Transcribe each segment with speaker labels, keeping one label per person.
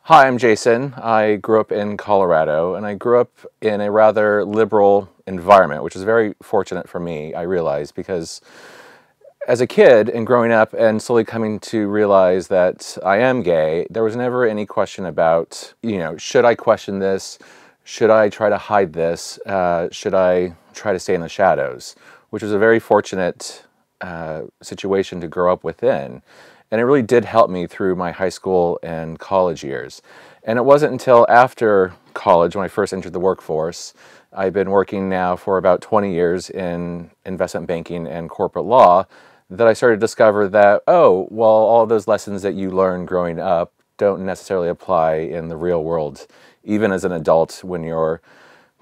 Speaker 1: Hi, I'm Jason. I grew up in Colorado, and I grew up in a rather liberal environment, which is very fortunate for me, I realize, because as a kid and growing up and slowly coming to realize that I am gay, there was never any question about, should I question this? Should I try to hide this? Should I try to stay in the shadows? Which was a very fortunate situation to grow up within. And it really did help me through my high school and college years. And it wasn't until after college, when I first entered the workforce, I've been working now for about 20 years in investment banking and corporate law, that I started to discover that, oh, well, all those lessons that you learned growing up don't necessarily apply in the real world, even as an adult when you're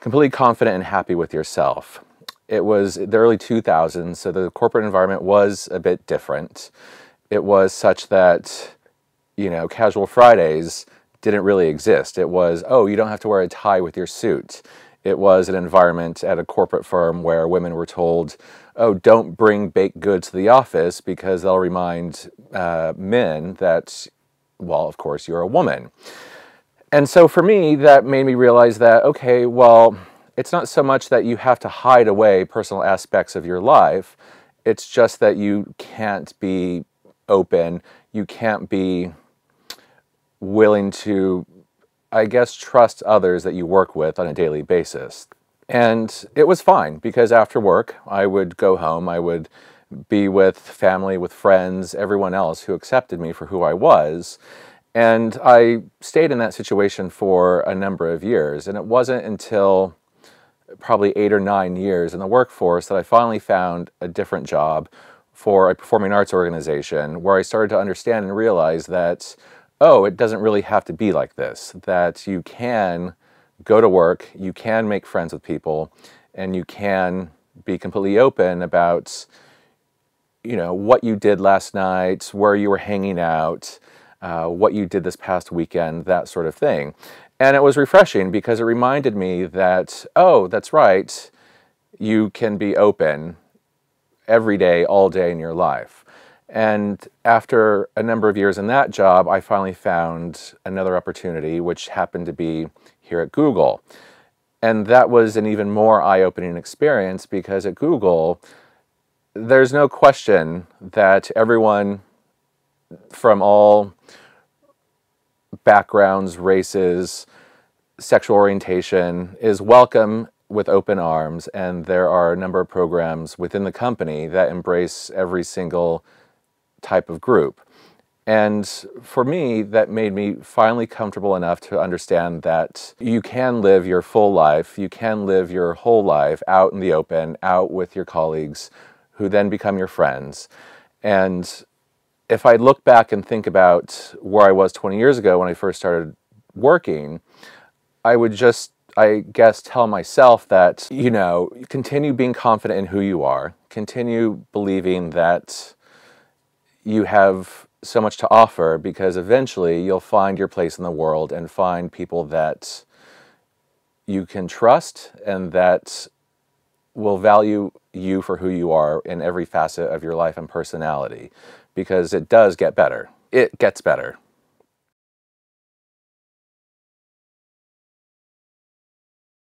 Speaker 1: completely confident and happy with yourself. It was the early 2000s, so the corporate environment was a bit different. It was such that, casual Fridays didn't really exist. It was, oh, you don't have to wear a tie with your suit. It was an environment at a corporate firm where women were told, oh, don't bring baked goods to the office because they'll remind men that, well, of course, you're a woman. And so for me, that made me realize that, okay, well, it's not so much that you have to hide away personal aspects of your life. It's just that you can't be open. You can't be willing to, I guess, trust others that you work with on a daily basis. And it was fine because after work, I would go home, I would be with family, with friends, everyone else who accepted me for who I was. And I stayed in that situation for a number of years. And it wasn't until probably 8 or 9 years in the workforce that I finally found a different job for a performing arts organization where I started to understand and realize that, oh, it doesn't really have to be like this, that you can go to work, you can make friends with people, and you can be completely open about, what you did last night, where you were hanging out, what you did this past weekend, that sort of thing. And it was refreshing because it reminded me that, oh, that's right, you can be open every day, all day in your life. And after a number of years in that job, I finally found another opportunity, which happened to be here at Google. And that was an even more eye-opening experience because at Google, there's no question that everyone from all backgrounds, races, sexual orientation is welcome with open arms, and there are a number of programs within the company that embrace every single type of group. And for me, that made me finally comfortable enough to understand that you can live your full life, you can live your whole life out in the open, out with your colleagues, who then become your friends. And if I look back and think about where I was 20 years ago when I first started working, I would just, I guess, tell myself that, continue being confident in who you are, continue believing that you have so much to offer, because eventually you'll find your place in the world and find people that you can trust and that will value you for who you are in every facet of your life and personality, because it does get better. It gets better.